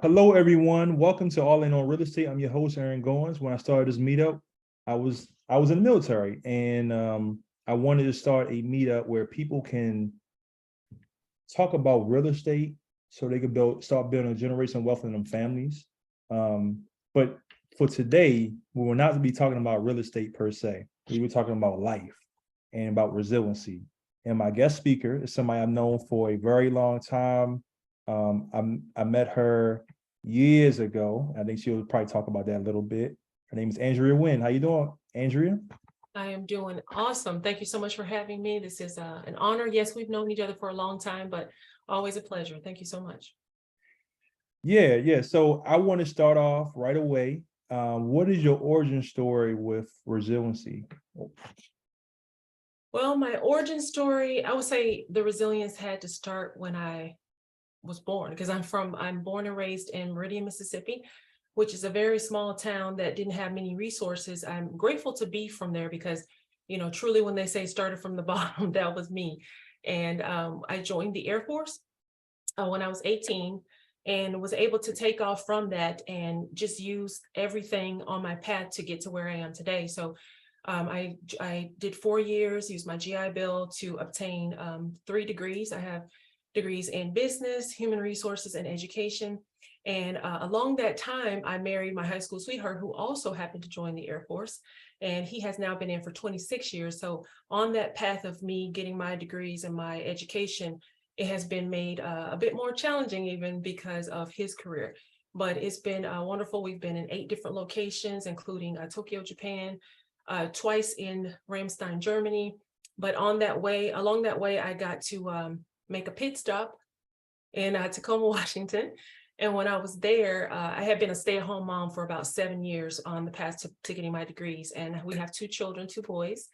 Hello, everyone. Welcome to All In on Real Estate. I'm your host, Aaron Goins. When I started this meetup, I was in the military, and I wanted to start a meetup where people can talk about real estate, so they can start building a generational wealth in them families. But for today, we will not be talking about real estate per se. We were talking about life and about resiliency. And my guest speaker is somebody I've known for a very long time. I met her years ago. I think she'll probably talk about that a little bit. Her name is Andrea Wynne. How you doing, Andrea? I am doing awesome. Thank you so much for having me. This is an honor. Yes, we've known each other for a long time, but always a pleasure. Thank you so much. Yeah. So I want to start off right away. What is your origin story with resiliency? Well, my origin story, I would say the resilience had to start when I was born, because I'm born and raised in Meridian, Mississippi, which is a very small town that didn't have many resources. I'm grateful to be from there because, truly when they say started from the bottom, that was me. And I joined the Air Force when I was 18 and was able to take off from that and just use everything on my path to get to where I am today. So I did 4 years, used my GI Bill to obtain 3 degrees. I have degrees in business, human resources, and education. And along that time, I married my high school sweetheart, who also happened to join the Air Force. And he has now been in for 26 years. So on that path of me getting my degrees and my education, it has been made a bit more challenging even because of his career. But it's been wonderful. We've been in 8 different locations, including Tokyo, Japan, twice in Ramstein, Germany. But along that way, I got to make a pit stop in Tacoma, Washington. And when I was there, I had been a stay-at-home mom for about 7 years on the path to getting my degrees. And we have 2 children, 2 boys,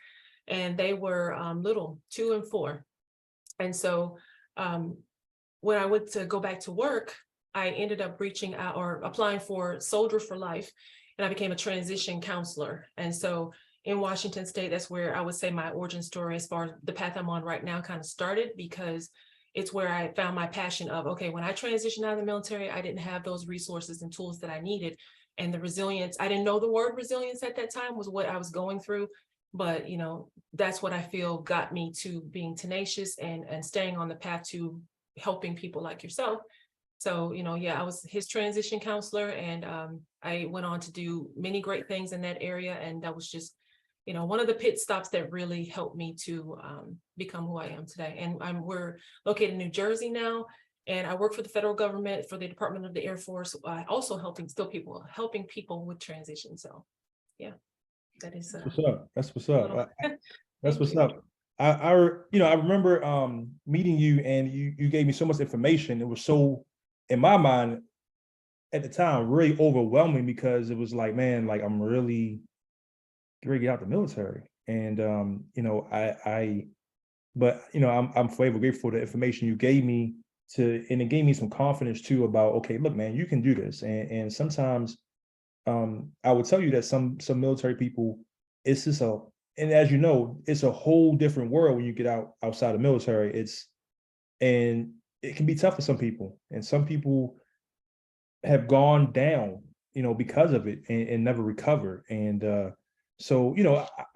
and they were little, 2 and 4. And so when I went to go back to work, I ended up reaching out or applying for Soldier for Life, and I became a transition counselor. And so in Washington State, that's where I would say my origin story as far as the path I'm on right now kind of started, because it's where I found my passion of, okay, when I transitioned out of the military, I didn't have those resources and tools that I needed. And the resilience, I didn't know the word resilience at that time was what I was going through. But, that's what I feel got me to being tenacious and staying on the path to helping people like yourself. So, I was his transition counselor, and I went on to do many great things in that area. And that was just, one of the pit stops that really helped me to become who I am today. And we're located in New Jersey now, and I work for the federal government, for the Department of the Air Force, also helping people with transition. So, yeah, that is That's what's up. That's what's a little. up. That's Thank what's you. up. I remember meeting you, and you gave me so much information. It was so, in my mind at the time, really overwhelming, because it was like, man, like I'm really ready to get out the military. And I'm forever grateful for the information you gave me, and it gave me some confidence too about, okay, look, man, you can do this. And sometimes I would tell you that some military people, it's just and as you know, it's a whole different world when you get outside the military. And it can be tough for some people, and some people have gone down, because of it, and never recovered. And so,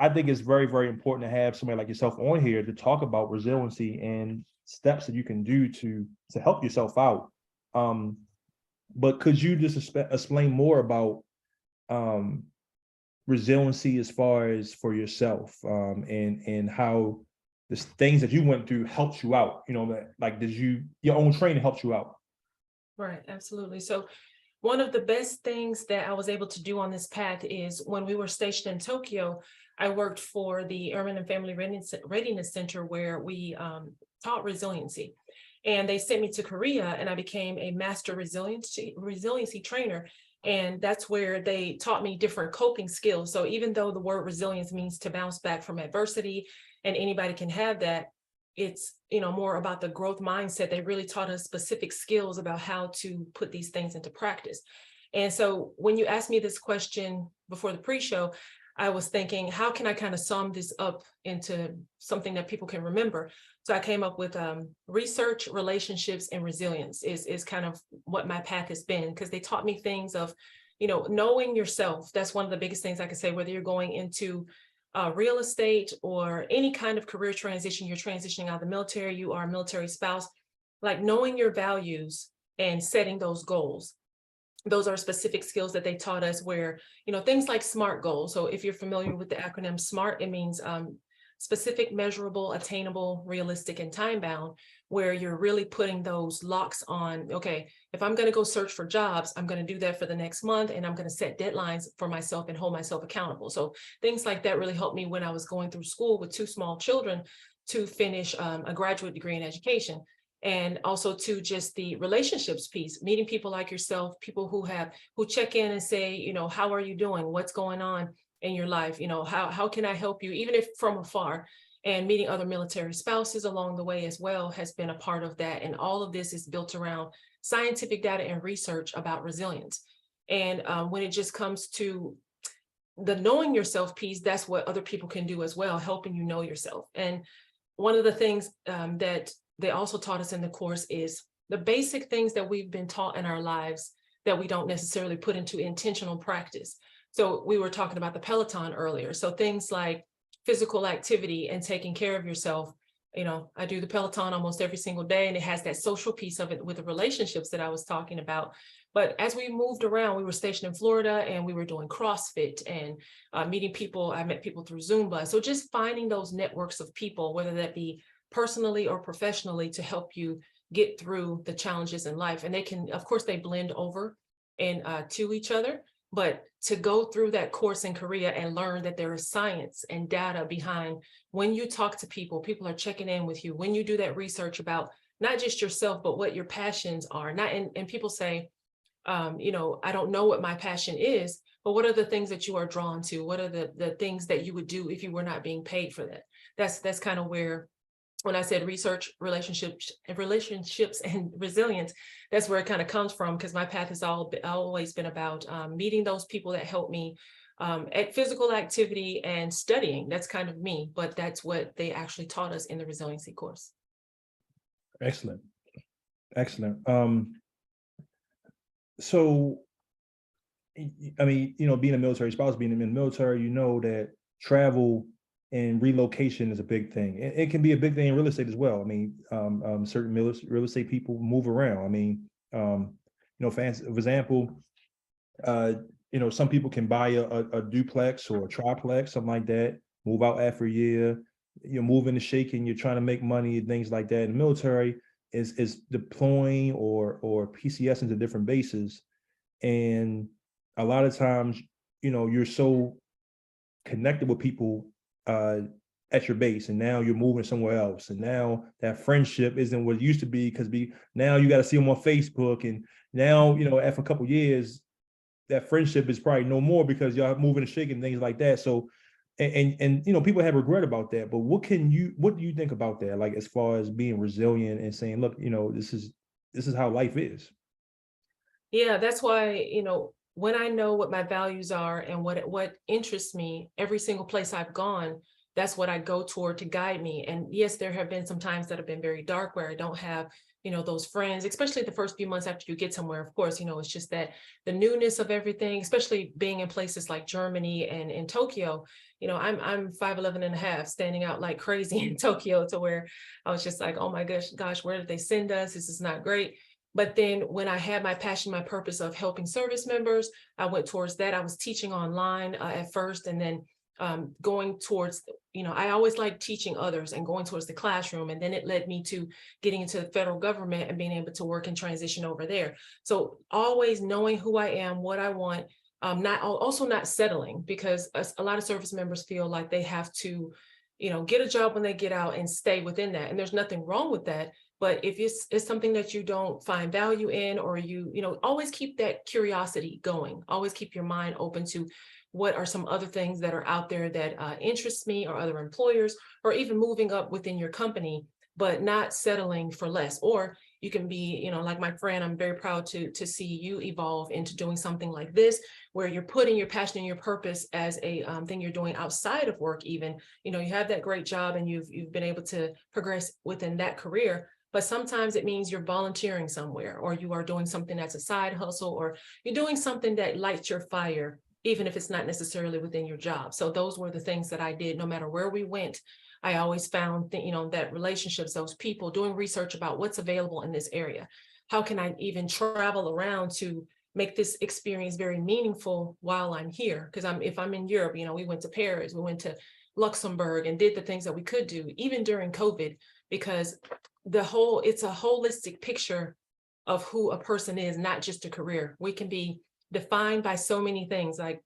I think it's very, very important to have somebody like yourself on here to talk about resiliency and steps that you can do to help yourself out. But could you just explain more about resiliency as far as for yourself, and how the things that you went through helped you out? Like, your own training helped you out? Right, absolutely. So one of the best things that I was able to do on this path is when we were stationed in Tokyo, I worked for the Airmen and Family Readiness Center, where we taught resiliency. And they sent me to Korea, and I became a master resiliency trainer. And that's where they taught me different coping skills. So even though the word resilience means to bounce back from adversity, and anybody can have that, it's more about the growth mindset. They really taught us specific skills about how to put these things into practice. And so when you asked me this question before the pre-show, I was thinking, how can I kind of sum this up into something that people can remember? So I came up with research, relationships, and resilience is kind of what my path has been, because they taught me things of, knowing yourself. That's one of the biggest things I could say, whether you're going into real estate or any kind of career transition, you're transitioning out of the military, you are a military spouse, like knowing your values and setting those goals. Those are specific skills that they taught us where, things like SMART goals. So if you're familiar with the acronym SMART, it means specific, measurable, attainable, realistic, and time bound, where you're really putting those locks on, okay, if I'm going to go search for jobs, I'm going to do that for the next month, and I'm going to set deadlines for myself and hold myself accountable. So things like that really helped me when I was going through school with two small children to finish a graduate degree in education. And also to just the relationships piece, meeting people like yourself, people who check in and say, how are you doing? What's going on in your life? How can I help you, even if from afar? And meeting other military spouses along the way as well has been a part of that. And all of this is built around scientific data and research about resilience. And when it just comes to the knowing yourself piece, that's what other people can do as well, helping you know yourself. And one of the things that they also taught us in the course is the basic things that we've been taught in our lives that we don't necessarily put into intentional practice. So we were talking about the Peloton earlier. So things like physical activity and taking care of yourself. I do the Peloton almost every single day, and it has that social piece of it with the relationships that I was talking about. But as we moved around, we were stationed in Florida and we were doing CrossFit and meeting people. I met people through Zumba. So just finding those networks of people, whether that be personally or professionally, to help you get through the challenges in life. And they can, of course, they blend over and to each other, but to go through that course in Korea and learn that there is science and data behind when you talk to people, people are checking in with you. When you do that research about not just yourself, but what your passions are. And people say, I don't know what my passion is, but what are the things that you are drawn to? What are the things that you would do if you were not being paid for that? That's kind of where, when I said research, relationships and resilience, that's where it kind of comes from, because my path has always been about meeting those people that help me at physical activity and studying. That's kind of me, but that's what they actually taught us in the resiliency course. Excellent. Excellent. So, I mean, being a military spouse, being in the military, that travel and relocation is a big thing. It can be a big thing in real estate as well. I mean, certain real estate people move around. I mean, for example, some people can buy a duplex or a triplex, something like that, move out after a year. You're moving to shaking, you're trying to make money, things like that. In the military is deploying or PCS into different bases. And a lot of times, you're so connected with people at your base, and now you're moving somewhere else, and now that friendship isn't what it used to be, because now you got to see them on Facebook, and now after a couple of years that friendship is probably no more because y'all moving and shaking, things like that. So and people have regret about that, but what do you think about that, like as far as being resilient and saying, look, this is how life is? Yeah, that's why, when I know what my values are and what interests me, every single place I've gone, that's what I go toward to guide me. And yes, there have been some times that have been very dark where I don't have, those friends, especially the first few months after you get somewhere. Of course, it's just that the newness of everything, especially being in places like Germany and in Tokyo. I'm 5'11" and a half, standing out like crazy in Tokyo, to where I was just like, oh my gosh, where did they send us? This is not great. But then when I had my passion, my purpose of helping service members, I went towards that. I was teaching online at first, and then going towards, I always liked teaching others and going towards the classroom. And then it led me to getting into the federal government and being able to work and transition over there. So always knowing who I am, what I want, not settling, because a lot of service members feel like they have to, get a job when they get out and stay within that. And there's nothing wrong with that. But if it's something that you don't find value in, or always keep that curiosity going, always keep your mind open to what are some other things that are out there that interest me, or other employers, or even moving up within your company, but not settling for less. Or you can be, you know, like my friend, I'm very proud to see you evolve into doing something like this, where you're putting your passion and your purpose as a thing you're doing outside of work. Even, you know, you have that great job and you've been able to progress within that career. But sometimes it means you're volunteering somewhere, or you are doing something that's a side hustle, or you're doing something that lights your fire, even if it's not necessarily within your job. So those were the things that I did. No matter where we went, I always found that, you know, that relationships, those people, doing research about what's available in this area. How can I even travel around to make this experience very meaningful while I'm here? Because if I'm in Europe, you know, we went to Paris, we went to Luxembourg and did the things that we could do, even during COVID, because it's a holistic picture of who a person is, not just a career. We can be defined by so many things. Like,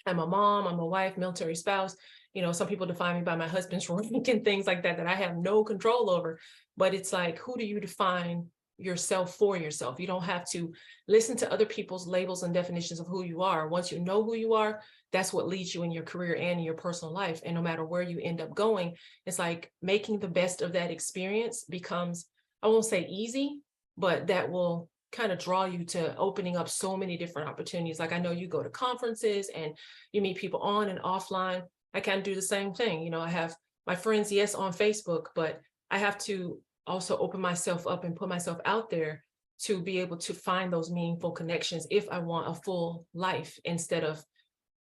I'm a mom, I'm a wife, military spouse. You know, some people define me by my husband's rank and things like that I have no control over. But it's like, who do you define yourself for yourself? You don't have to listen to other people's labels and definitions of who you are. Once you know who you are, that's what leads you in your career and in your personal life. And no matter where you end up going, it's like making the best of that experience becomes, I won't say easy, but that will kind of draw you to opening up so many different opportunities. Like, I know you go to conferences and you meet people on and offline. I kind of do the same thing. You know, I have my friends, yes, on Facebook, but I have to also open myself up and put myself out there to be able to find those meaningful connections if I want a full life, instead of,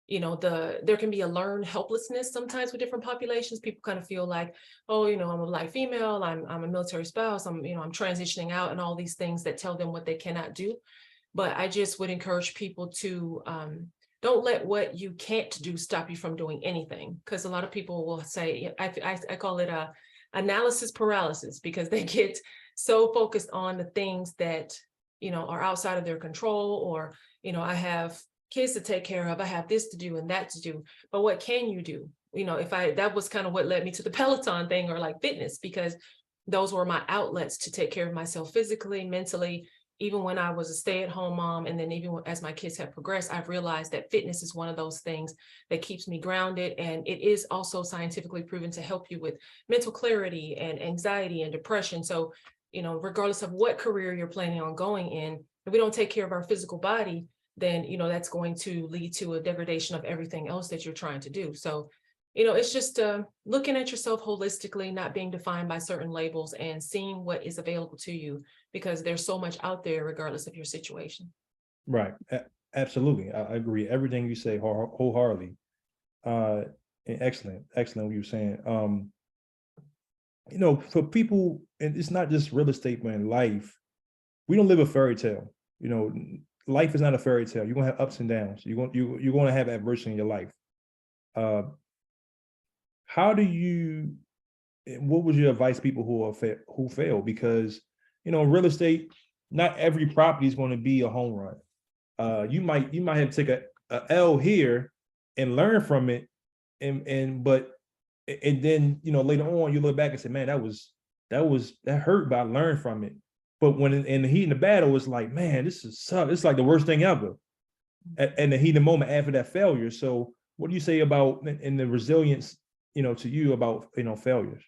you know, there can be a learned helplessness sometimes with different populations. People kind of feel like, oh, you know, I'm a Black female, I'm a military spouse, I'm transitioning out, and all these things that tell them what they cannot do. But I just would encourage people to don't let what you can't do stop you from doing anything. Because a lot of people will say, I call it analysis paralysis, because they get so focused on the things that, you know, are outside of their control, or, you know, I have kids to take care of, I have this to do and that to do, but what can you do? You know, that was kind of what led me to the Peloton thing, or like fitness, because those were my outlets to take care of myself physically, mentally. Even when I was a stay-at-home mom, and then even as my kids have progressed, I've realized that fitness is one of those things that keeps me grounded. And it is also scientifically proven to help you with mental clarity and anxiety and depression. So, you know, regardless of what career you're planning on going in, if we don't take care of our physical body, then, you know, that's going to lead to a degradation of everything else that you're trying to do. So, you know, it's just looking at yourself holistically, not being defined by certain labels, and seeing what is available to you, because there's so much out there regardless of your situation. Right. Absolutely. I agree. Everything you say wholeheartedly. And excellent what you're saying. You know, for people, and it's not just real estate, but in life, we don't live a fairy tale. You know, life is not a fairy tale. You're gonna have ups and downs. You're gonna have adversity in your life. How do you? What would you advise people who fail? Because, you know, real estate, not every property is going to be a home run. You might have to take a L here and learn from it, and then, you know, later on you look back and say, man, that hurt, but I learned from it. But when in the heat of the battle, it's like, man, this is suck. It's like the worst thing ever. And the heat of the moment after that failure. So what do you say about in the resilience, you know, to you about, you know, failures?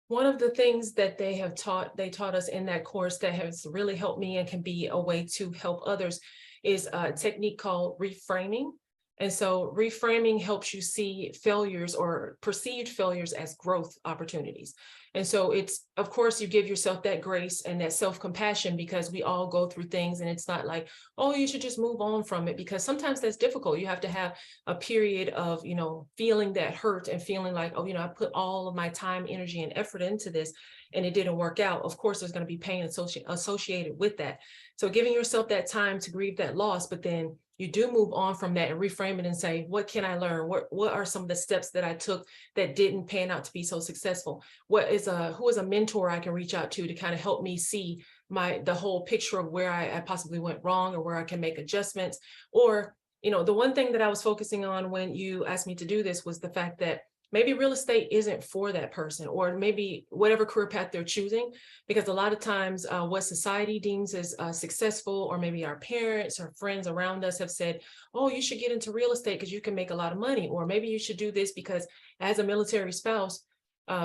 One of the things that they taught us in that course that has really helped me and can be a way to help others is a technique called reframing. And so reframing helps you see failures or perceived failures as growth opportunities. And so it's, of course, you give yourself that grace and that self-compassion, because we all go through things, and it's not like, oh, you should just move on from it, because sometimes that's difficult. You have to have a period of, you know, feeling that hurt and feeling like, oh, you know, I put all of my time, energy, and effort into this and it didn't work out. Of course, there's going to be pain associated with that. So giving yourself that time to grieve that loss, but then you do move on from that and reframe it and say, what can I learn? What are some of the steps that I took that didn't pan out to be so successful? Who is a mentor I can reach out to kind of help me see the whole picture of where I possibly went wrong, or where I can make adjustments? Or, you know, the one thing that I was focusing on when you asked me to do this was the fact that maybe real estate isn't for that person, or maybe whatever career path they're choosing, because a lot of times what society deems as successful, or maybe our parents or friends around us have said, oh, you should get into real estate because you can make a lot of money, or maybe you should do this because as a military spouse,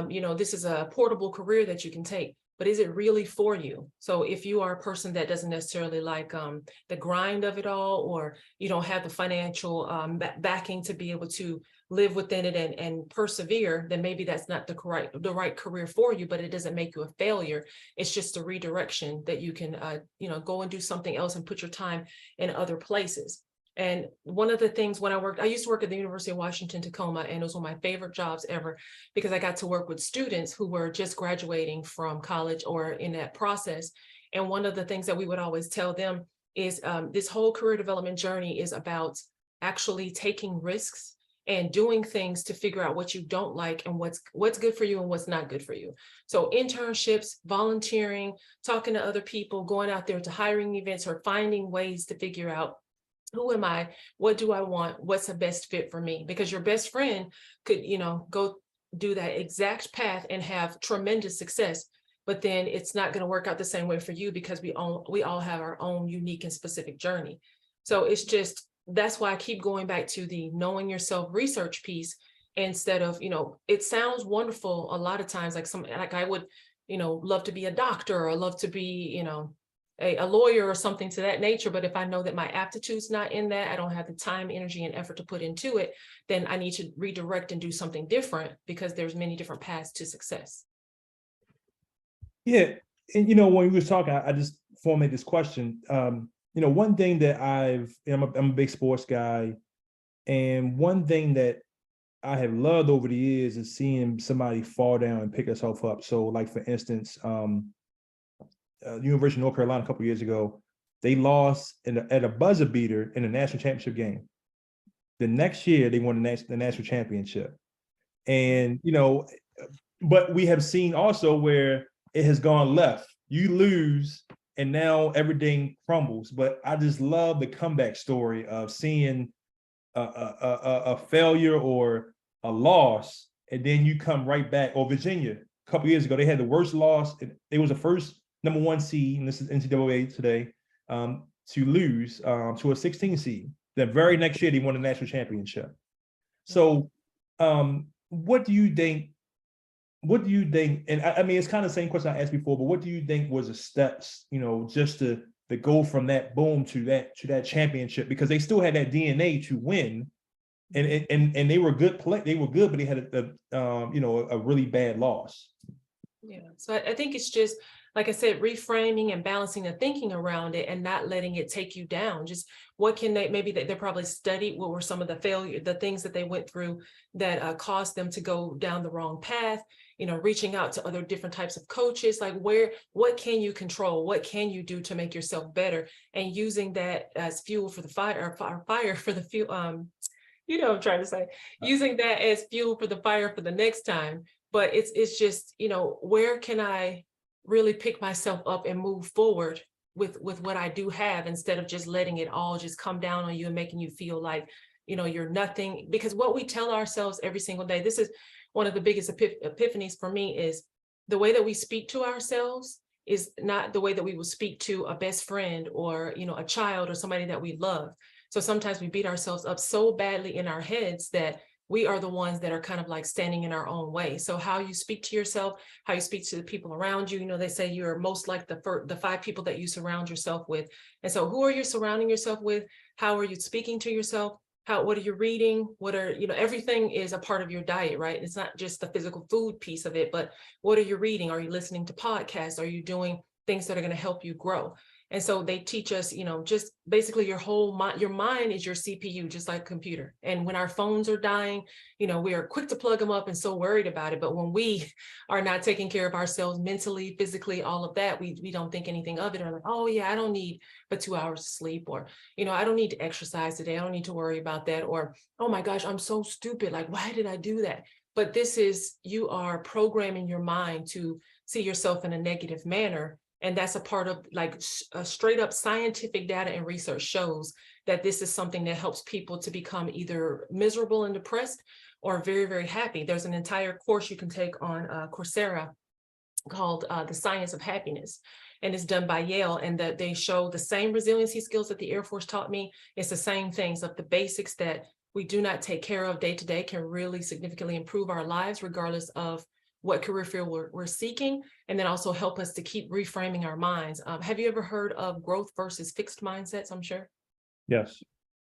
you know, this is a portable career that you can take. but is it really for you? So if you are a person that doesn't necessarily like the grind of it all, or you don't have the financial backing to be able to live within it and persevere, then maybe that's not the right career for you, but it doesn't make you a failure. It's just a redirection that you can, go and do something else and put your time in other places. And one of the things when I used to work at the University of Washington, Tacoma, and it was one of my favorite jobs ever because I got to work with students who were just graduating from college or in that process. And one of the things that we would always tell them is this whole career development journey is about actually taking risks and doing things to figure out what you don't like and what's good for you and what's not good for you. So internships, volunteering, talking to other people, going out there to hiring events or finding ways to figure out who am I? What do I want? What's the best fit for me? Because your best friend could, go do that exact path and have tremendous success, but then it's not going to work out the same way for you because we all have our own unique and specific journey. So it's just, that's why I keep going back to the knowing yourself research piece instead of, it sounds wonderful a lot of times, like I would, love to be a doctor or love to be, a lawyer or something to that nature. But if I know that my aptitude's not in that, I don't have the time, energy, and effort to put into it, then I need to redirect and do something different because there's many different paths to success. Yeah. And, when we was talking, I just formulated this question. One thing that I'm a big sports guy. And one thing that I have loved over the years is seeing somebody fall down and pick herself up. So like, for instance, University of North Carolina a couple of years ago, they lost at a buzzer beater in the national championship game. The next year, they won the national championship. And, but we have seen also where it has gone left. You lose, and now everything crumbles. But I just love the comeback story of seeing a failure or a loss, and then you come right back. Or Virginia, a couple of years ago, they had the worst loss. It was the first number 1 seed, and this is NCAA today, to lose to a 16 seed. The very next year, they won the national championship. So what do you think? And I mean, it's kind of the same question I asked before, but what do you think was the steps, just to go from that boom to that championship? Because they still had that DNA to win, and they were good they were good, but they had a really bad loss. Yeah, so I think it's just, like I said, reframing and balancing the thinking around it and not letting it take you down. Just what can maybe they probably studied what were some of the things that they went through that caused them to go down the wrong path, reaching out to other different types of coaches, like what can you control? What can you do to make yourself better? And using that as fuel for the fire, or fire for the fuel, I'm trying to say, using that as fuel for the fire for the next time. But it's just, where can I really pick myself up and move forward with what I do have, instead of just letting it all just come down on you and making you feel like, you're nothing. Because what we tell ourselves every single day, this is one of the biggest epiphanies for me, is the way that we speak to ourselves is not the way that we will speak to a best friend or, a child or somebody that we love. So sometimes we beat ourselves up so badly in our heads that we are the ones that are kind of like standing in our own way. So how you speak to yourself, how you speak to the people around you, they say you're most like the 5 people that you surround yourself with. And so who are you surrounding yourself with? How are you speaking to yourself? What are you reading? Everything is a part of your diet, right? It's not just the physical food piece of it, but what are you reading? Are you listening to podcasts? Are you doing things that are going to help you grow? And so they teach us, just basically your mind is your CPU, just like a computer. And when our phones are dying, we are quick to plug them up and so worried about it. But when we are not taking care of ourselves mentally, physically, all of that, we don't think anything of it. Or like, oh yeah, I don't need but 2 hours of sleep, or, I don't need to exercise today. I don't need to worry about that. Or, oh my gosh, I'm so stupid. Like, why did I do that? But you are programming your mind to see yourself in a negative manner. And that's a part of straight up scientific data and research shows that this is something that helps people to become either miserable and depressed or very, very happy. There's an entire course you can take on Coursera called The Science of Happiness. And it's done by Yale, and that they show the same resiliency skills that the Air Force taught me. It's the same things of the basics that we do not take care of day to day can really significantly improve our lives, regardless of what career field we're seeking, and then also help us to keep reframing our minds. Have you ever heard of growth versus fixed mindsets? I'm sure. Yes.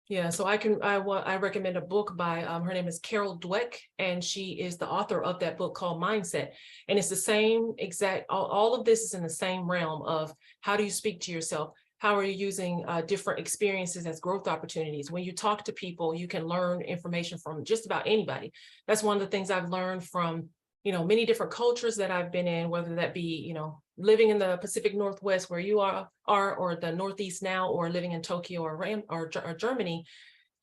Yeah, so I recommend a book by her name is Carol Dweck, and she is the author of that book called Mindset. And it's the same exact, all of this is in the same realm of how do you speak to yourself? How are you using different experiences as growth opportunities? When you talk to people, you can learn information from just about anybody. That's one of the things I've learned from, many different cultures that I've been in, whether that be, living in the Pacific Northwest where you are or the Northeast now, or living in Tokyo or Germany.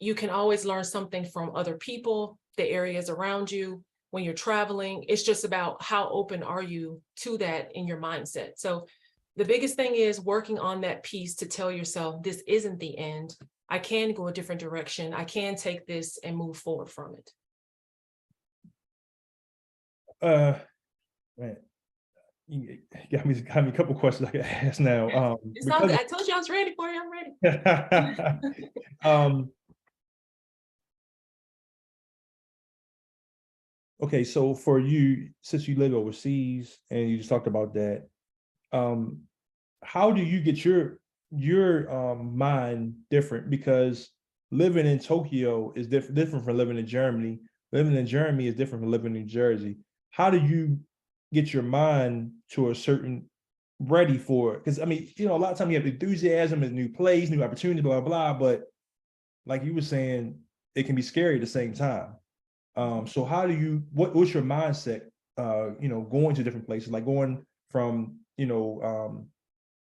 You can always learn something from other people, the areas around you. When you're traveling, it's just about how open are you to that in your mindset. So the biggest thing is working on that piece to tell yourself, this isn't the end. I can go a different direction. I can take this and move forward from it. Man, you got me a couple questions I can ask now. It's all good. I told you I was ready for you. I'm ready. Okay, so for you, since you live overseas and you just talked about that, how do you get your mind different? Because living in Tokyo is different from living in Germany. Living in Germany is different from living in New Jersey. How do you get your mind to a certain ready for it? Because I mean, a lot of times you have enthusiasm, a new place, new opportunity, blah, blah, but like you were saying, it can be scary at the same time. So how do you, what's your mindset, going to different places, like going from,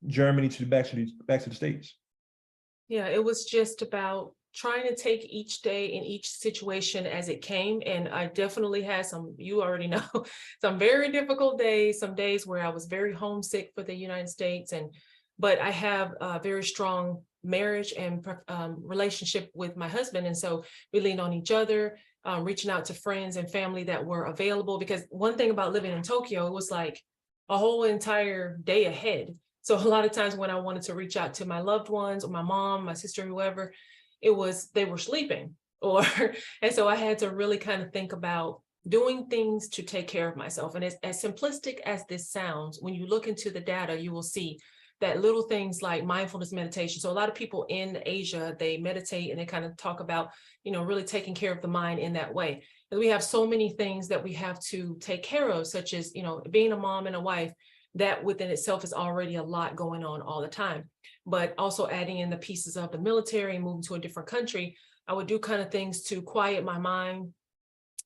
Germany to back to the States? Yeah, it was just about trying to take each day in each situation as it came. And I definitely had some, you already know, some very difficult days, some days where I was very homesick for the United States. But I have a very strong marriage and relationship with my husband. And so we leaned on each other, reaching out to friends and family that were available. Because one thing about living in Tokyo, it was like a whole entire day ahead. So a lot of times when I wanted to reach out to my loved ones or my mom, my sister, whoever, they were sleeping and so I had to really kind of think about doing things to take care of myself. And as simplistic as this sounds, when you look into the data, you will see that little things like mindfulness meditation. So a lot of people in Asia, they meditate and they kind of talk about, really taking care of the mind in that way. And we have so many things that we have to take care of, such as, being a mom and a wife. That within itself is already a lot going on all the time. But also adding in the pieces of the military and moving to a different country, I would do kind of things to quiet my mind,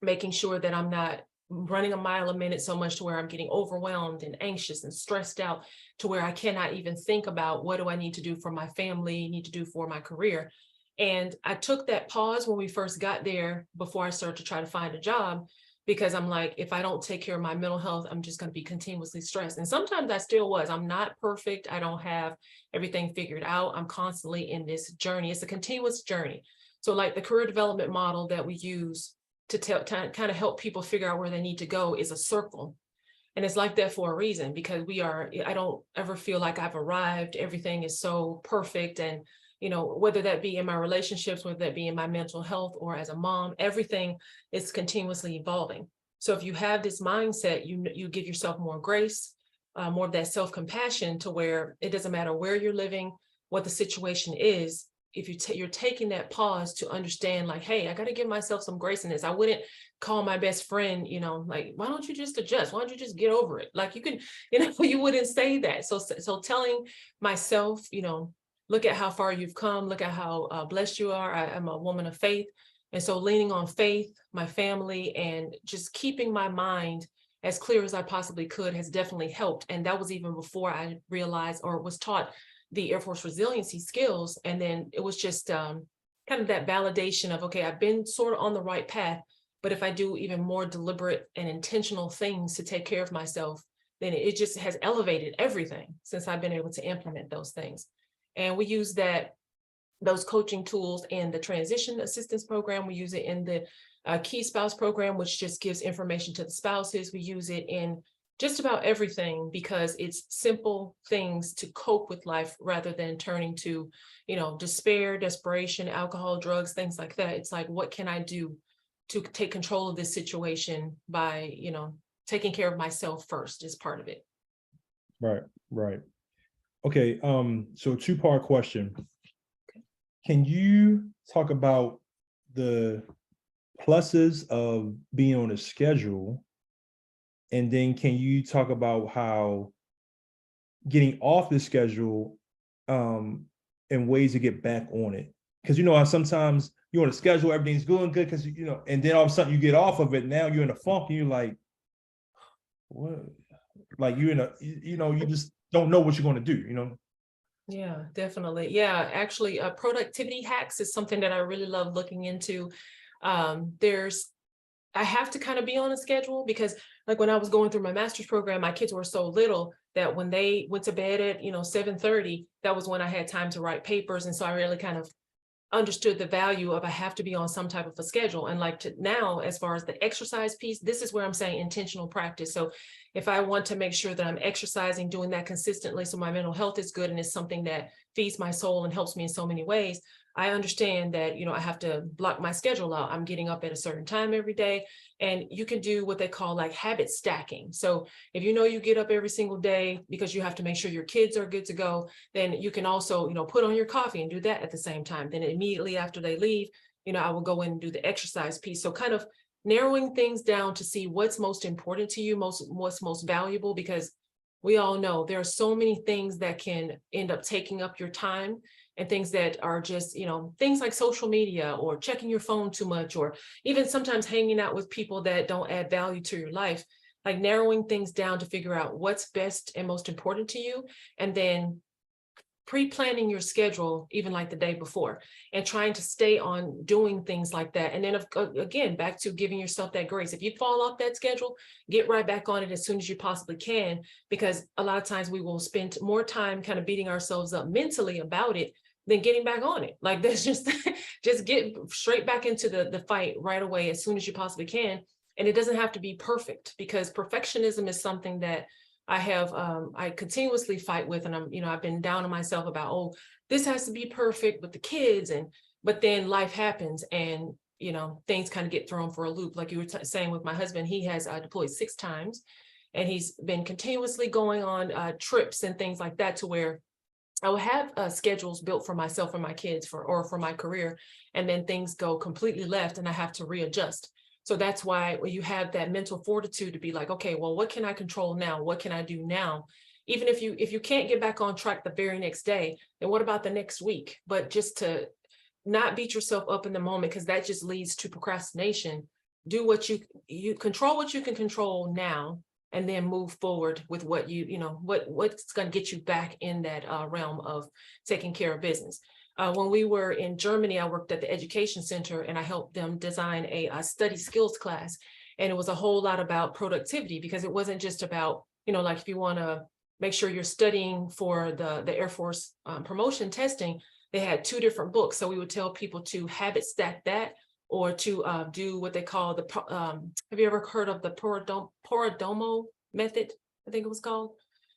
making sure that I'm not running a mile a minute so much to where I'm getting overwhelmed and anxious and stressed out to where I cannot even think about what do I need to do for my family, need to do for my career. And I took that pause when we first got there before I started to try to find a job, because I'm like, if I don't take care of my mental health, I'm just going to be continuously stressed. And sometimes I still was. I'm not perfect. I don't have everything figured out. I'm constantly in this journey. It's a continuous journey. So like the career development model that we use to kind of help people figure out where they need to go is a circle. And it's like that for a reason, because I don't ever feel like I've arrived. Everything is so perfect. And whether that be in my relationships, whether that be in my mental health or as a mom, everything is continuously evolving. So if you have this mindset, you give yourself more grace, more of that self-compassion, to where it doesn't matter where you're living, what the situation is. If you're taking that pause to understand, like, hey, I got to give myself some grace in this. I wouldn't call my best friend, like, why don't you just adjust? Why don't you just get over it? Like, you can, you wouldn't say that. So telling myself, look at how far you've come. Look at how blessed you are. I'm a woman of faith. And so leaning on faith, my family, and just keeping my mind as clear as I possibly could has definitely helped. And that was even before I realized or was taught the Air Force resiliency skills. And then it was just kind of that validation of, okay, I've been sort of on the right path, but if I do even more deliberate and intentional things to take care of myself, then it just has elevated everything since I've been able to implement those things. And we use those coaching tools in the transition assistance program. We use it in the key spouse program, which just gives information to the spouses. We use it in just about everything, because it's simple things to cope with life rather than turning to, despair, desperation, alcohol, drugs, things like that. It's like, what can I do to take control of this situation by, taking care of myself first is part of it. Right, right. Okay, so two-part question. Can you talk about the pluses of being on a schedule? And then can you talk about how getting off the schedule and ways to get back on it? Because you know how sometimes you're on a schedule, everything's going good because you know, and then all of a sudden you get off of it. Now you're in a funk and you're like, what? Like you're in a, you know, you just don't know what you're going to do, you know? Yeah, definitely. Yeah, actually, productivity hacks is something that I really love looking into. I have to kind of be on a schedule because like when I was going through my master's program, my kids were so little that when they went to bed at, 7:30, that was when I had time to write papers. And so I really kind of understood the value of I have to be on some type of a schedule. And like now, as far as the exercise piece, this is where I'm saying intentional practice. So if I want to make sure that I'm exercising, doing that consistently, so my mental health is good and it's something that feeds my soul and helps me in so many ways, I understand that, I have to block my schedule out. I'm getting up at a certain time every day, and you can do what they call like habit stacking. So if you get up every single day because you have to make sure your kids are good to go, then you can also, put on your coffee and do that at the same time. Then immediately after they leave, I will go in and do the exercise piece. So kind of narrowing things down to see what's most important to you, what's most valuable, because we all know there are so many things that can end up taking up your time, and things that are just, things like social media or checking your phone too much, or even sometimes hanging out with people that don't add value to your life. Like narrowing things down to figure out what's best and most important to you, and then pre-planning your schedule even like the day before, and trying to stay on doing things like that. And then again, back to giving yourself that grace. If you fall off that schedule, get right back on it as soon as you possibly can, because a lot of times we will spend more time kind of beating ourselves up mentally about it than getting back on it. Like that's just just get straight back into the fight right away as soon as you possibly can. And it doesn't have to be perfect, because perfectionism is something that I continuously fight with, and I've been down on myself about, oh, this has to be perfect with the kids, but then life happens, and things kind of get thrown for a loop. Like you were saying with my husband, he has deployed 6 times, and he's been continuously going on trips and things like that, to where I will have schedules built for myself and my kids or for my career, and then things go completely left and I have to readjust. So that's why when you have that mental fortitude to be like, okay, well, what can I control now? What can I do now? Even if you can't get back on track the very next day, then what about the next week? But just to not beat yourself up in the moment, because that just leads to procrastination. Do what you control, what you can control now, and then move forward with what what's going to get you back in that realm of taking care of business. When we were in Germany, I worked at the education center, and I helped them design a study skills class. And it was a whole lot about productivity, because it wasn't just about, like if you want to make sure you're studying for the Air Force promotion testing, they had 2 different books. So we would tell people to habit stack that, or to do what they call have you ever heard of the Porodomo method? I think it was called,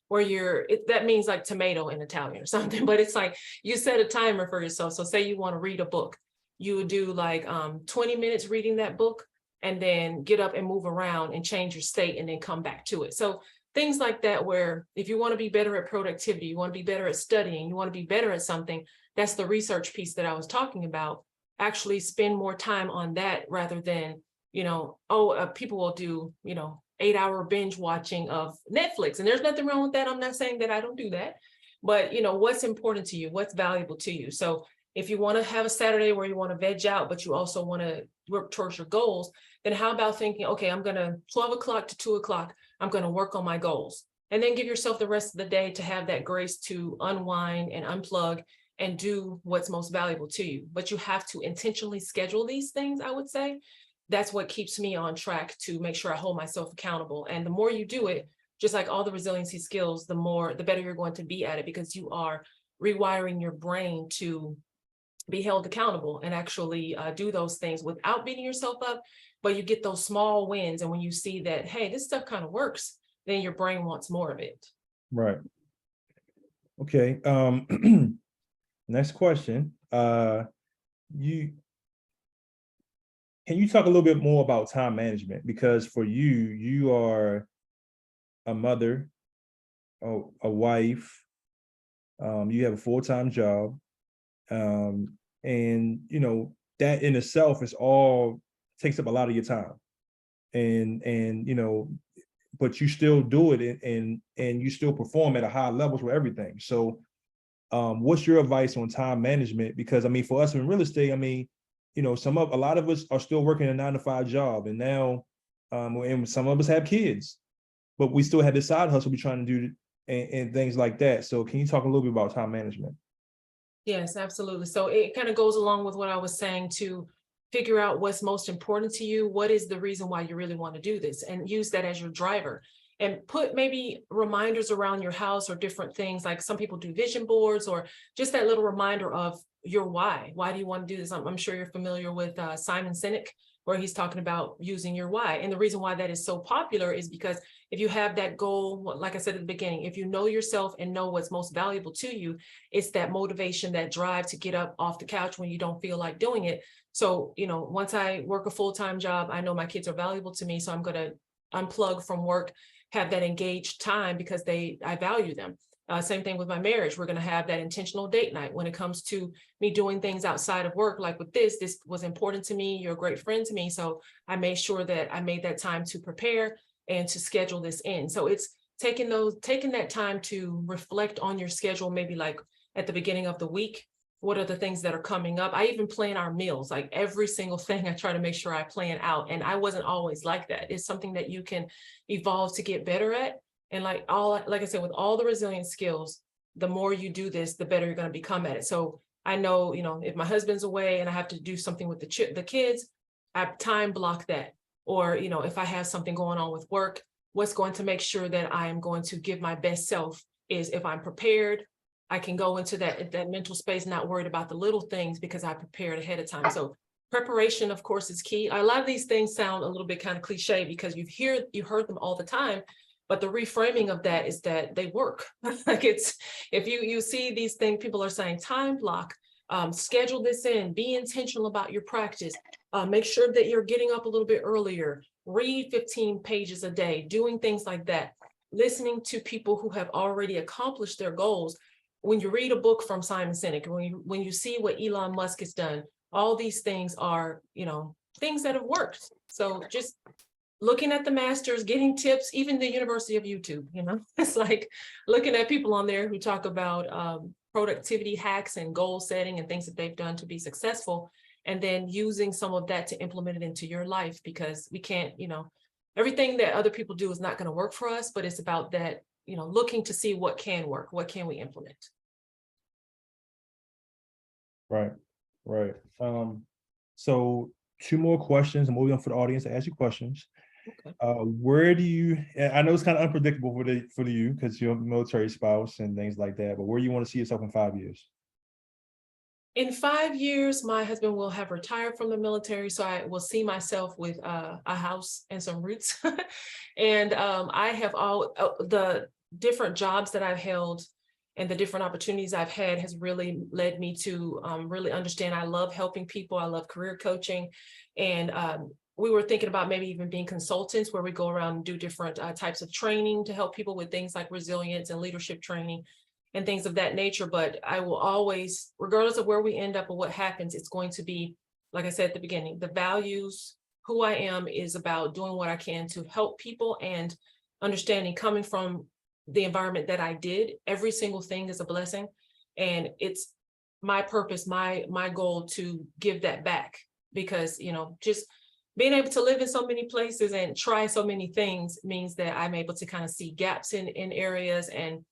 where that means like tomato in Italian or something, but it's like you set a timer for yourself. So say you want to read a book, you would do like 20 minutes reading that book, and then get up and move around and change your state, and then come back to it. So things like that, where if you want to be better at productivity, you want to be better at studying, you want to be better at something, that's the research piece that I was talking about. Actually spend more time on that, rather than, people will do, 8-hour binge watching of Netflix. And there's nothing wrong with that. I'm not saying that I don't do that, but what's important to you, what's valuable to you. So if you want to have a Saturday where you want to veg out, but you also want to work towards your goals, then how about thinking, okay, I'm going to 12 o'clock to 2 o'clock, I'm going to work on my goals, and then give yourself the rest of the day to have that grace to unwind and unplug and do what's most valuable to you. But you have to intentionally schedule these things, I would say. That's what keeps me on track to make sure I hold myself accountable. And the more you do it, just like all the resiliency skills, the better you're going to be at it, because you are rewiring your brain to be held accountable and actually do those things without beating yourself up. But you get those small wins. And when you see that, hey, this stuff kind of works, then your brain wants more of it. Right. Okay. Next question. You Can you talk a little bit more about time management? Because for you, you are a mother, a wife, you have a full-time job, and that in itself is all takes up a lot of your time. And but you still do it, and you still perform at a high levels with everything. So what's your advice on time management? Because I mean, for us in real estate, I mean, a lot of us are still working a 9-to-5 job, and now and some of us have kids, but we still have this side hustle we're trying to do, and things like that. So can you talk a little bit about time management? Yes, absolutely. So it kind of goes along with what I was saying, to figure out what's most important to you. What is the reason why you really want to do this, and use that as your driver, and put maybe reminders around your house or different things. Like some people do vision boards, or just that little reminder of your why. Why do you want to do this? I'm sure you're familiar with Simon Sinek, where he's talking about using your why. And the reason why that is so popular is because if you have that goal, like I said at the beginning, if you know yourself and know what's most valuable to you, it's that motivation, that drive to get up off the couch when you don't feel like doing it. So, once I work a full-time job, I know my kids are valuable to me. So I'm going to unplug from work, have that engaged time, because I value them. Same thing with my marriage. We're going to have that intentional date night. When it comes to me doing things outside of work, like with this was important to me. You're a great friend to me. So I made sure that I made that time to prepare and to schedule this in. So it's taking that time to reflect on your schedule, maybe like at the beginning of the week. What are the things that are coming up? I even plan our meals, like every single thing I try to make sure I plan out. And I wasn't always like that. It's something that you can evolve to get better at. And like I said, with all the resilient skills, the more you do this, the better you're going to become at it. So I know, if my husband's away and I have to do something with the kids, I time block that. Or, if I have something going on with work, what's going to make sure that I am going to give my best self is if I'm prepared, I can go into that mental space, not worried about the little things, because I prepared ahead of time. So preparation, of course, is key. A lot of these things sound a little bit kind of cliche because you heard them all the time. But the reframing of that is that they work. Like if you see these things, people are saying time block, schedule this in, be intentional about your practice, make sure that you're getting up a little bit earlier, read 15 pages a day, doing things like that, listening to people who have already accomplished their goals. When you read a book from Simon Sinek, when you see what Elon Musk has done, all these things are, things that have worked. So just looking at the masters, getting tips, even the University of YouTube, it's like looking at people on there who talk about productivity hacks and goal setting and things that they've done to be successful, and then using some of that to implement it into your life, because we can't, everything that other people do is not going to work for us, but it's about that, looking to see what can work, what can we implement. Right. So 2 more questions. I'm moving on for the audience to ask you questions. Okay. Where do you, I know it's kind of unpredictable for you because you're a military spouse and things like that, but where do you want to see yourself in 5 years? In 5 years, my husband will have retired from the military, so I will see myself with a house and some roots. And I have the different jobs that I've held and the different opportunities I've had has really led me to really understand I love helping people. I love career coaching. And we were thinking about maybe even being consultants, where we go around and do different types of training to help people with things like resilience and leadership training and things of that nature. But I will always, regardless of where we end up or what happens, it's going to be, like I said at the beginning, the values, who I am is about doing what I can to help people, and understanding, coming from the environment that I did, every single thing is a blessing. And it's my purpose, my goal to give that back, because, just being able to live in so many places and try so many things means that I'm able to kind of see gaps in areas and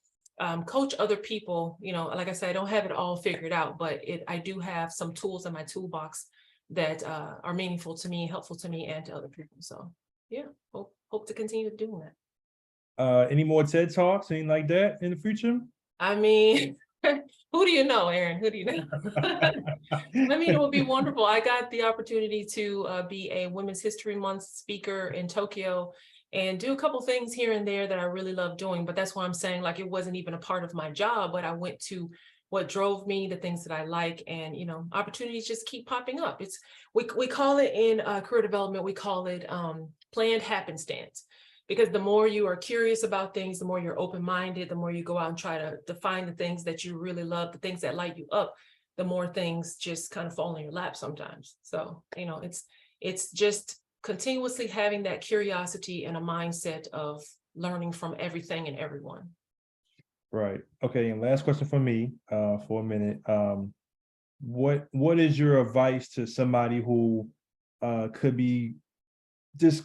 coach other people. Like I said, I don't have it all figured out, but I do have some tools in my toolbox that are meaningful to me, helpful to me, and to other people. So yeah, hope to continue doing that. Any more TED Talks, anything like that in the future? I mean, who do you know, Aaron? Who do you know? I mean, it would be wonderful. I got the opportunity to be a Women's History Month speaker in Tokyo, and do a couple things here and there that I really love doing. But that's why I'm saying, like, it wasn't even a part of my job, but I went to what drove me, the things that I like, and opportunities just keep popping up. We call it in career development, we call it planned happenstance. Because the more you are curious about things, the more you're open-minded, the more you go out and try to define the things that you really love, the things that light you up, the more things just kind of fall in your lap sometimes. So, it's just continuously having that curiosity and a mindset of learning from everything and everyone. Right. Okay. And last question for me, for a minute. What is your advice to somebody who could be just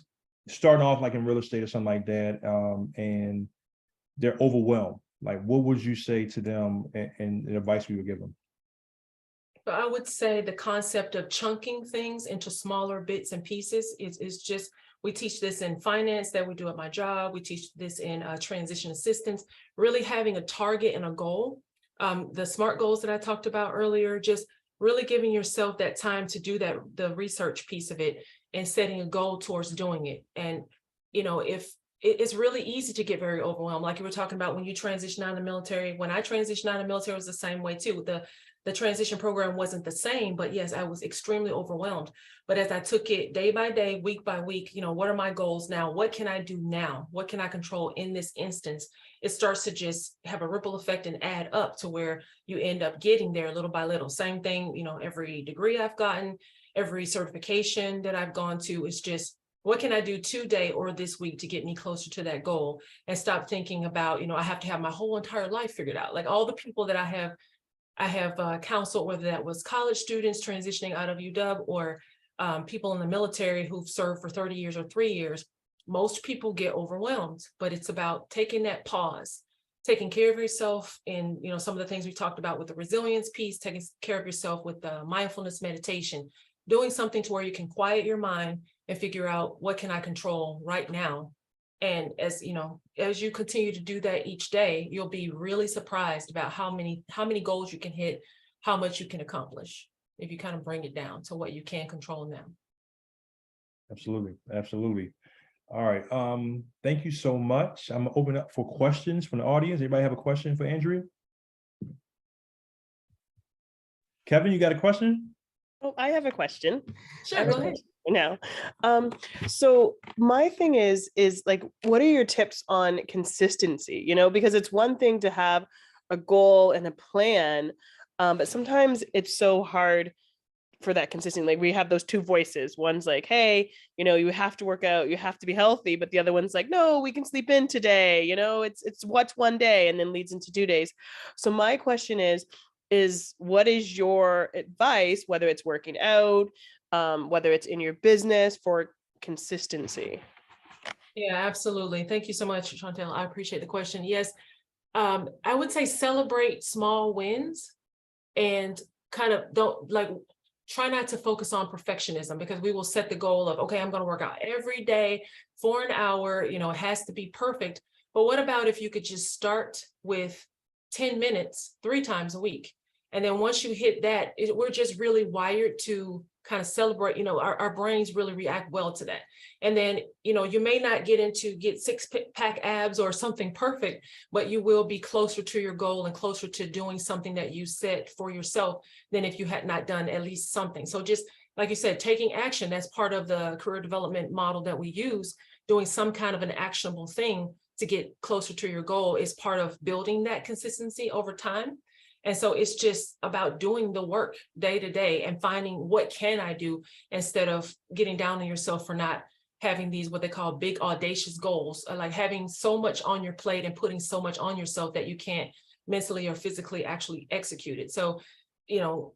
starting off like in real estate or something like that, and they're overwhelmed? Like, what would you say to them, and the advice we would give them? But I would say the concept of chunking things into smaller bits and pieces is just, we teach this in finance that we do at my job. We teach this in transition assistance, really having a target and a goal. The SMART goals that I talked about earlier, just really giving yourself that time to do that, the research piece of it, and setting a goal towards doing it. And, if it's really easy to get very overwhelmed, like you were talking about when you transition out of the military. When I transitioned out of the military, it was the same way too. The transition program wasn't the same, but yes, I was extremely overwhelmed. But as I took it day by day, week by week, what are my goals now? What can I do now? What can I control in this instance? It starts to just have a ripple effect and add up to where you end up getting there little by little. Same thing, every degree I've gotten, every certification that I've gone to, is just, what can I do today or this week to get me closer to that goal? And stop thinking about, I have to have my whole entire life figured out. Like all the people that I have counseled, whether that was college students transitioning out of UW or people in the military who've served for 30 years or 3 years, most people get overwhelmed. But it's about taking that pause, taking care of yourself in, some of the things we talked about with the resilience piece, taking care of yourself with the mindfulness meditation, doing something to where you can quiet your mind and figure out, what can I control right now? And as you continue to do that each day, you'll be really surprised about how many goals you can hit, how much you can accomplish if you kind of bring it down to what you can control now. Absolutely. Absolutely. All right. Thank you so much. I'm gonna open up for questions from the audience. Anybody have a question for Andrea? Kevin, you got a question? Oh, I have a question. Sure, go ahead. Now, so my thing is like, what are your tips on consistency? Because it's one thing to have a goal and a plan, but sometimes it's so hard for that consistency. Like we have those two voices. One's like, hey, you have to work out, you have to be healthy, but the other one's like, no, we can sleep in today. It's what's one day and then leads into 2 days. So my question is what is your advice, whether it's working out, whether it's in your business, for consistency? Yeah, absolutely. Thank you so much, Chantel. I appreciate the question. Yes, I would say celebrate small wins and kind of try not to focus on perfectionism, because we will set the goal of, okay, I'm going to work out every day for an hour, it has to be perfect. But what about if you could just start with 10 minutes 3 times a week? And then once you hit that, we're just really wired to kind of celebrate, our brains really react well to that. And then, you may not get 6-pack abs or something perfect, but you will be closer to your goal and closer to doing something that you set for yourself than if you had not done at least something. So just like you said, taking action, that's part of the career development model that we use. Doing some kind of an actionable thing to get closer to your goal is part of building that consistency over time. And so it's just about doing the work day to day and finding, what can I do, instead of getting down on yourself for not having these, what they call big audacious goals, like having so much on your plate and putting so much on yourself that you can't mentally or physically actually execute it. So,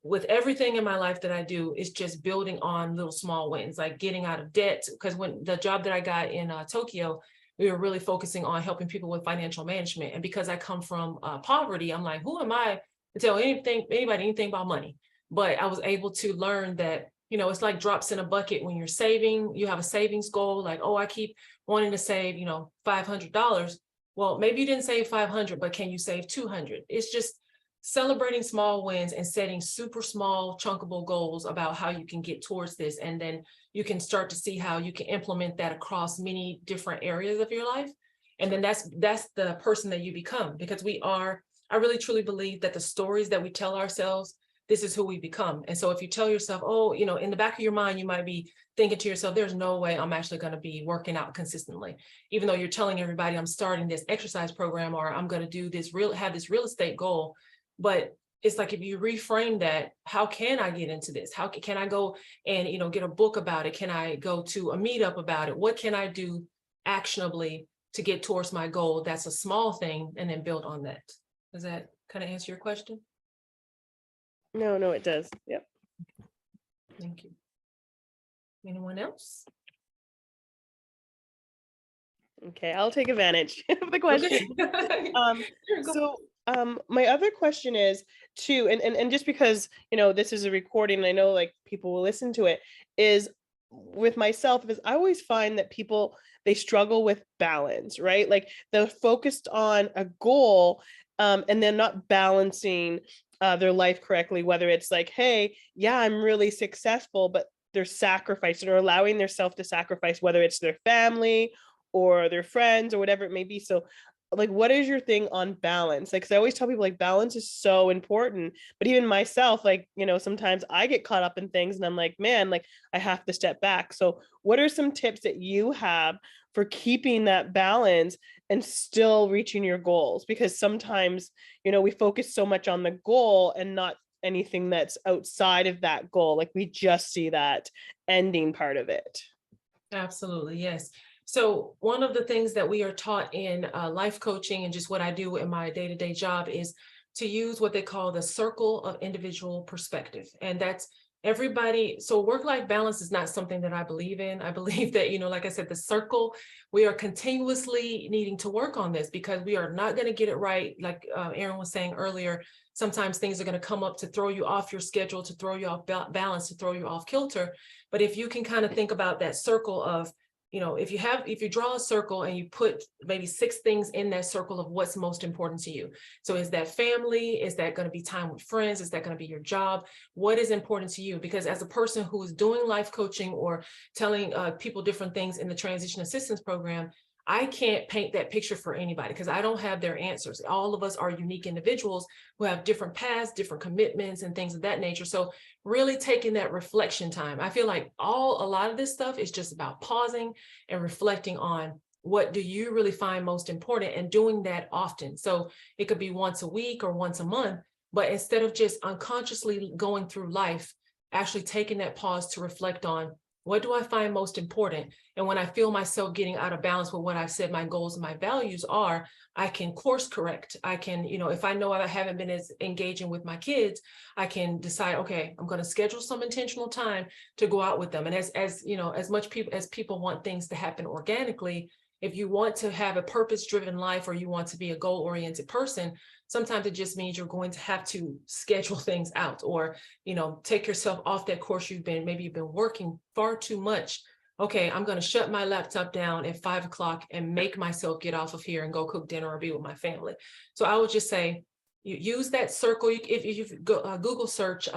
with everything in my life that I do, it's just building on little small wins, like getting out of debt. Because when the job that I got in Tokyo, we were really focusing on helping people with financial management. And because I come from poverty, I'm like, who am I to tell anybody anything about money? But I was able to learn that, it's like drops in a bucket. When you're saving, you have a savings goal, like, oh, I keep wanting to save, $500. Well, maybe you didn't save 500, but can you save 200? It's just celebrating small wins and setting super small chunkable goals about how you can get towards this. And then you can start to see how you can implement that across many different areas of your life. And then that's the person that you become, because I really truly believe that the stories that we tell ourselves, this is who we become. And so if you tell yourself, oh, in the back of your mind, you might be thinking to yourself, there's no way I'm actually going to be working out consistently, even though you're telling everybody I'm starting this exercise program, or I'm going to do this have this real estate goal. But it's like, if you reframe that, how can I get into this? How can I go and, get a book about it? Can I go to a meetup about it? What can I do actionably to get towards my goal? That's a small thing, and then build on that. Does that kind of answer your question? No, it does. Yep. Thank you. Anyone else? Okay, I'll take advantage of the question. Okay. So my other question is too, and just because this is a recording and I know like people will listen to it, is with myself, is I always find that people, they struggle with balance, right? Like they're focused on a goal and they're not balancing their life correctly, whether it's like, hey, yeah, I'm really successful, but they're sacrificing or allowing themselves to sacrifice, whether it's their family or their friends or whatever it may be. So like, what is your thing on balance? Like, 'cause I always tell people like balance is so important, but even myself, like, sometimes I get caught up in things and I'm like, man, like I have to step back. So what are some tips that you have for keeping that balance and still reaching your goals? Because sometimes, we focus so much on the goal and not anything that's outside of that goal. Like we just see that ending part of it. Absolutely, yes. So one of the things that we are taught in life coaching and just what I do in my day-to-day job is to use what they call the circle of individual perspective. And that's everybody. So work-life balance is not something that I believe in. I believe that, like I said, the circle, we are continuously needing to work on this, because we are not going to get it right. Like Aaron was saying earlier, sometimes things are going to come up to throw you off your schedule, to throw you off balance, to throw you off kilter. But if you can kind of think about that circle of, if you draw a circle and you put maybe 6 things in that circle of what's most important to you. So is that family? Is that going to be time with friends? Is that going to be your job? What is important to you? Because as a person who is doing life coaching or telling people different things in the transition assistance program, I can't paint that picture for anybody because I don't have their answers. All of us are unique individuals who have different paths, different commitments, and things of that nature. So really taking that reflection time. I feel like a lot of this stuff is just about pausing and reflecting on what do you really find most important, and doing that often. So it could be once a week or once a month, but instead of just unconsciously going through life, actually taking that pause to reflect on, what do I find most important? And when I feel myself getting out of balance with what I've said my goals and my values are, I can course correct. I can, if I know I haven't been as engaging with my kids, I can decide, okay, I'm going to schedule some intentional time to go out with them. And as much people want things to happen organically, if you want to have a purpose-driven life, or you want to be a goal-oriented person, sometimes it just means you're going to have to schedule things out, or, take yourself off that course maybe you've been working far too much. Okay, I'm going to shut my laptop down at 5 o'clock and make myself get off of here and go cook dinner or be with my family. So I would just say, you use that circle. If you go Google search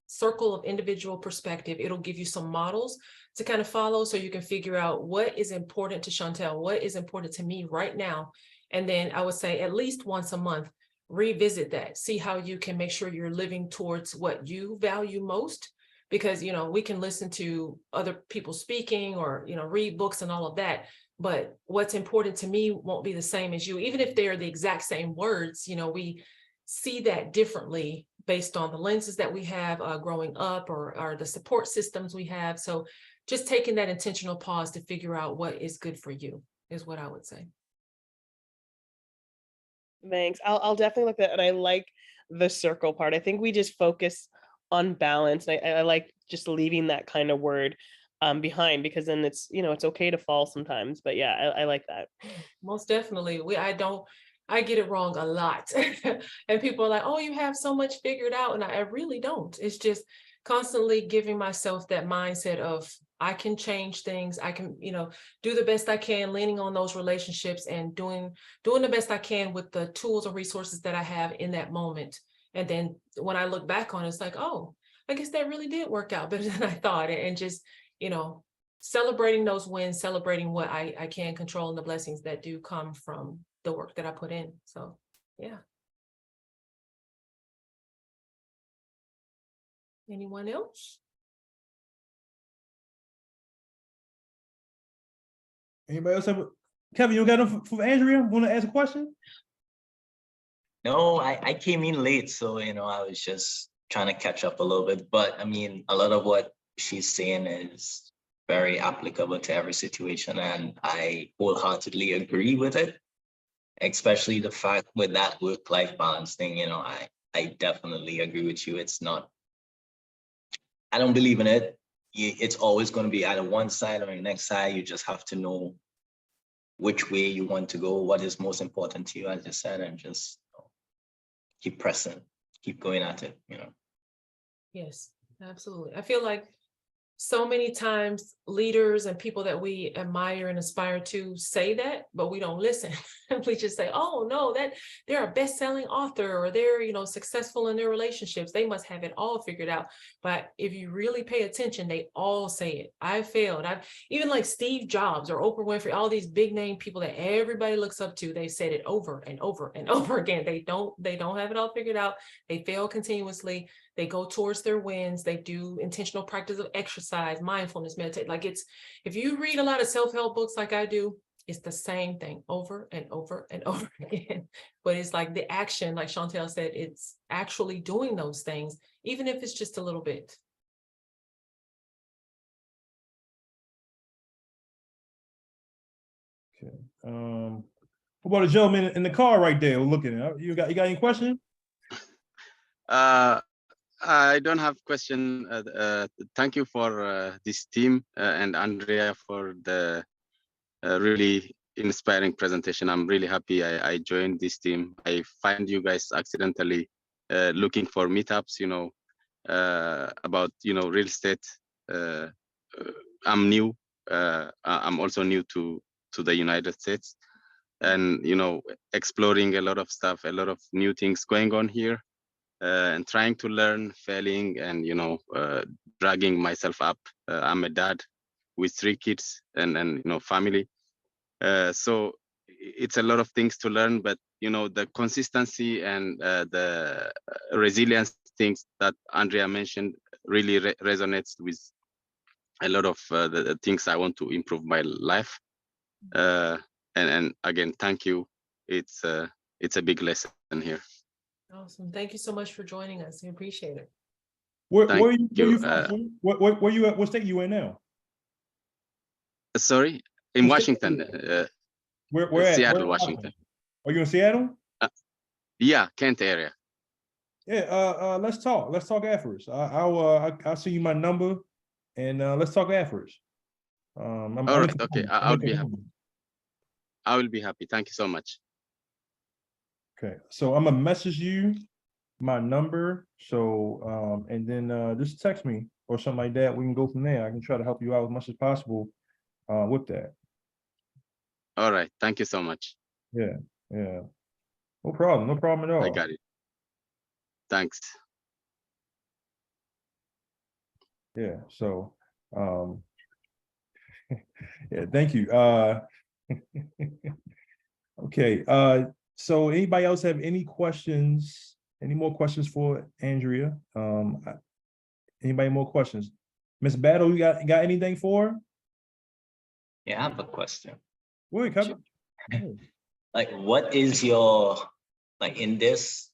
circle of individual perspective, it'll give you some models to kind of follow, so you can figure out what is important to Chantel, what is important to me right now. And then I would say at least once a month, revisit that, see how you can make sure you're living towards what you value most. Because, we can listen to other people speaking or, read books and all of that, but what's important to me won't be the same as you. Even if they're the exact same words, we see that differently based on the lenses that we have growing up, or the support systems we have. So just taking that intentional pause to figure out what is good for you is what I would say. Thanks. I'll definitely look at it. And I like the circle part. I think we just focus on balance. I like just leaving that kind of word behind, because then it's, it's okay to fall sometimes. But yeah, I like that. Most definitely. I get it wrong a lot. And people are like, oh, you have so much figured out. And I really don't. It's just constantly giving myself that mindset of, I can change things. I can, do the best I can, leaning on those relationships and doing the best I can with the tools and resources that I have in that moment. And then when I look back on it, it's like, oh, I guess that really did work out better than I thought. And just, you know, celebrating those wins, celebrating what I can control and the blessings that do come from the work that I put in. So, yeah. Anyone else? Anybody else have? Kevin, you got enough for Andrea? Want to ask a question? No, I came in late, so I was just trying to catch up a little bit. But I mean, a lot of what she's saying is very applicable to every situation, and I wholeheartedly agree with it. Especially the fact with that work-life balance thing, I definitely agree with you. It's not, I don't believe in it. It's always going to be either one side or the next side. You just have to know which way you want to go, what is most important to you, as you said, and just keep pressing, keep going at it, Yes, absolutely. I feel like so many times leaders and people that we admire and aspire to say that, but we don't listen. We just say, oh no, that they're a best-selling author, or they're, successful in their relationships. They must have it all figured out. But if you really pay attention, they all say it. I failed. I've even like Steve Jobs or Oprah Winfrey, all these big name people that everybody looks up to, they've said it over and over and over again. They don't have it all figured out. They fail continuously. They go towards their wins. They do intentional practice of exercise, mindfulness, meditate. Like if you read a lot of self-help books like I do, it's the same thing over and over and over again. But it's like the action, like Chantel said, it's actually doing those things, even if it's just a little bit. Okay. What about the gentleman in the car right there looking at? You got any question? I don't have question. Thank you for this team and Andrea for the really inspiring presentation. I'm really happy I joined this team. I find you guys accidentally looking for meetups, about, real estate. I'm new. I'm also new to the United States, and, exploring a lot of stuff, a lot of new things going on here. And trying to learn, failing, and dragging myself up. I'm a dad with 3 kids and family, so it's a lot of things to learn. But the consistency and the resilience things that Andrea mentioned really resonates with a lot of the things I want to improve my life. And again, thank you. It's a big lesson here. Awesome. Thank you so much for joining us. We appreciate it. Where you from? Where you at? What state you in now? Sorry, in Washington. Where at? Seattle, Washington. Are you in Seattle? Yeah, Kent area. Yeah. Let's talk. Let's talk afterwards. I'll send you my number, and let's talk afterwards. All right. Okay. I'll be happy. I will be happy. Thank you so much. Okay, so I'm gonna message you my number. So and then just text me or something like that. We can go from there. I can try to help you out as much as possible with that. All right. Thank you so much. Yeah. No problem at all. I got it. Thanks. Yeah. So yeah, thank you. Okay. So anybody else have any questions? Any more questions for Andrea? Anybody more questions? Miss Battle, you got anything for her? Yeah, I have a question. Wait, come. Like, what is your, like, in this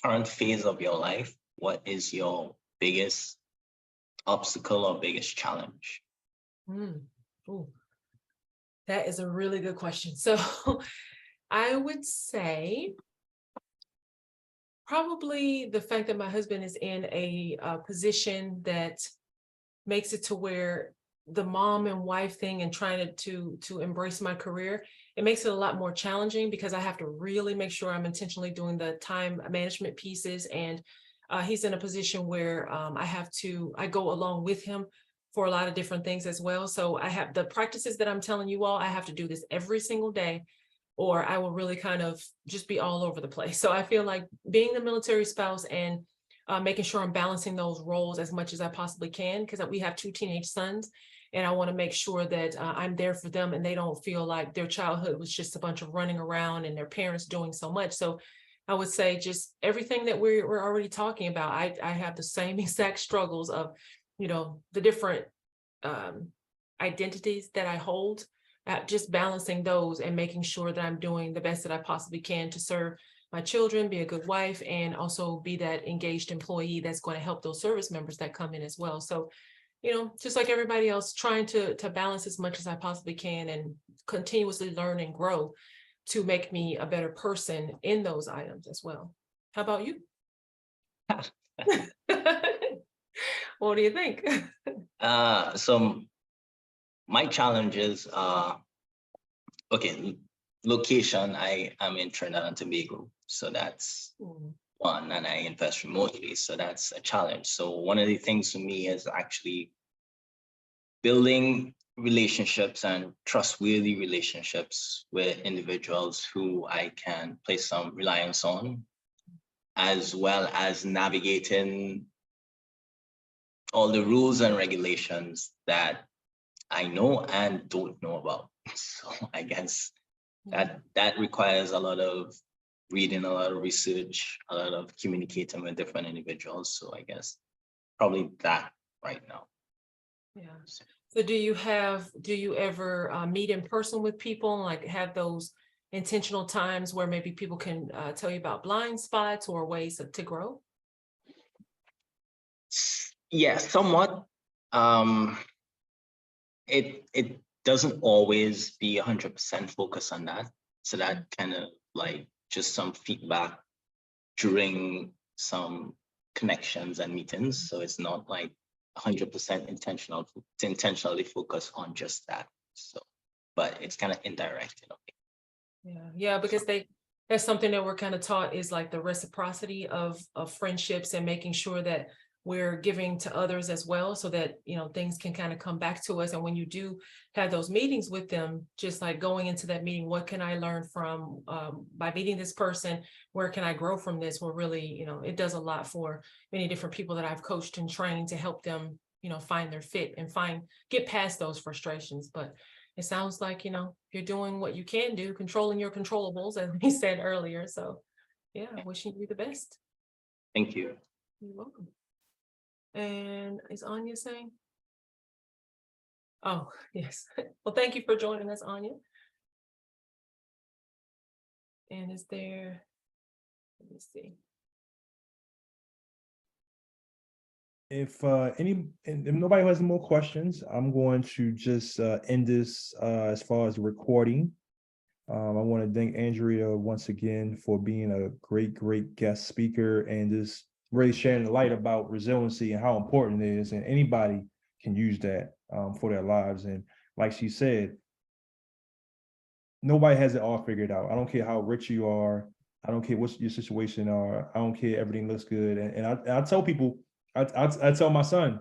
current phase of your life, what is your biggest obstacle or biggest challenge? Ooh, that is a really good question. So I would say probably the fact that my husband is in a position that makes it to where the mom and wife thing and trying to embrace my career, it makes it a lot more challenging because I have to really make sure I'm intentionally doing the time management pieces. And he's in a position where I go along with him for a lot of different things as well. So I have the practices that I'm telling you all, I have to do this every single day. or I will really kind of just be all over the place. So I feel like being the military spouse and making sure I'm balancing those roles as much as I possibly can, because we have 2 teenage sons, and I want to make sure that I'm there for them and they don't feel like their childhood was just a bunch of running around and their parents doing so much. So I would say just everything that we're already talking about. I have the same exact struggles of, the different identities that I hold, just balancing those and making sure that I'm doing the best that I possibly can to serve my children, be a good wife, and also be that engaged employee that's going to help those service members that come in as well. So, just like everybody else, trying to balance as much as I possibly can and continuously learn and grow to make me a better person in those items as well. How about you? What do you think? So my challenges are, okay, location. I am in Trinidad and Tobago, so that's one, and I invest remotely, so that's a challenge. So one of the things for me is actually building relationships and trustworthy relationships with individuals who I can place some reliance on, as well as navigating all the rules and regulations that I know and don't know about. So I guess that requires a lot of reading, a lot of research, a lot of communicating with different individuals. So I guess probably that right now. Yeah. So do you ever meet in person with people, like have those intentional times where maybe people can tell you about blind spots or ways to grow? Yeah, somewhat. It doesn't always be 100% focused on that. So that kind of like just some feedback during some connections and meetings. So it's not like 100% intentionally focused on just that. So, but it's kind of indirect, Yeah, because that's something that we're kind of taught is like the reciprocity of friendships and making sure that we're giving to others as well, so that things can kind of come back to us. And when you do have those meetings with them, just like going into that meeting, what can I learn from by meeting this person? Where can I grow from this? We're really, it does a lot for many different people that I've coached and trained to help them, find their fit and get past those frustrations. But it sounds like, you're doing what you can do, controlling your controllables, as we said earlier. So yeah, wishing you the best. Thank you. You're welcome. And is Anya saying? Oh, yes. Well, thank you for joining us, Anya. And is there, let me see. If nobody has any more questions, I'm going to just end this as far as the recording. I want to thank Andrea once again for being a great guest speaker and just really sharing the light about resiliency and how important it is, and anybody can use that for their lives. And like she said, nobody has it all figured out. I don't care how rich you are. I don't care what your situation are. I don't care, everything looks good. And I tell people, I tell my son,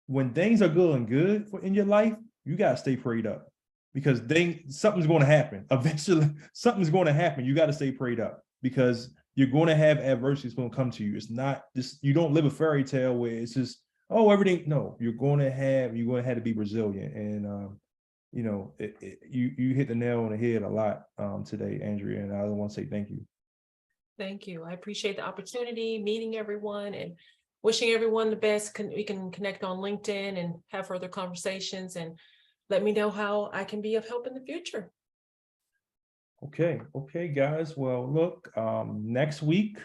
when things are good in your life, you gotta stay prayed up, because something's going to happen. Eventually, something's going to happen. You got to stay prayed up, because you're going to have adversity going to come to you. It's not this, you don't live a fairy tale where it's just, oh, everything. No, you're going to have to be resilient. And, you hit the nail on the head a lot today, Andrea, and I want to say thank you. Thank you. I appreciate the opportunity, meeting everyone, and wishing everyone the best. We can connect on LinkedIn and have further conversations, and let me know how I can be of help in the future. Okay, guys. Well, look, next week,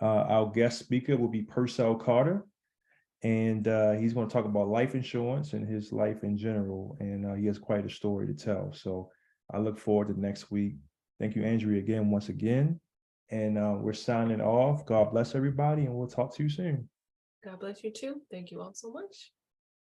our guest speaker will be Purcell Carter, and he's going to talk about life insurance and his life in general. And he has quite a story to tell. So I look forward to next week. Thank you, Andrea, again, once again. And we're signing off. God bless everybody, and we'll talk to you soon. God bless you too. Thank you all so much.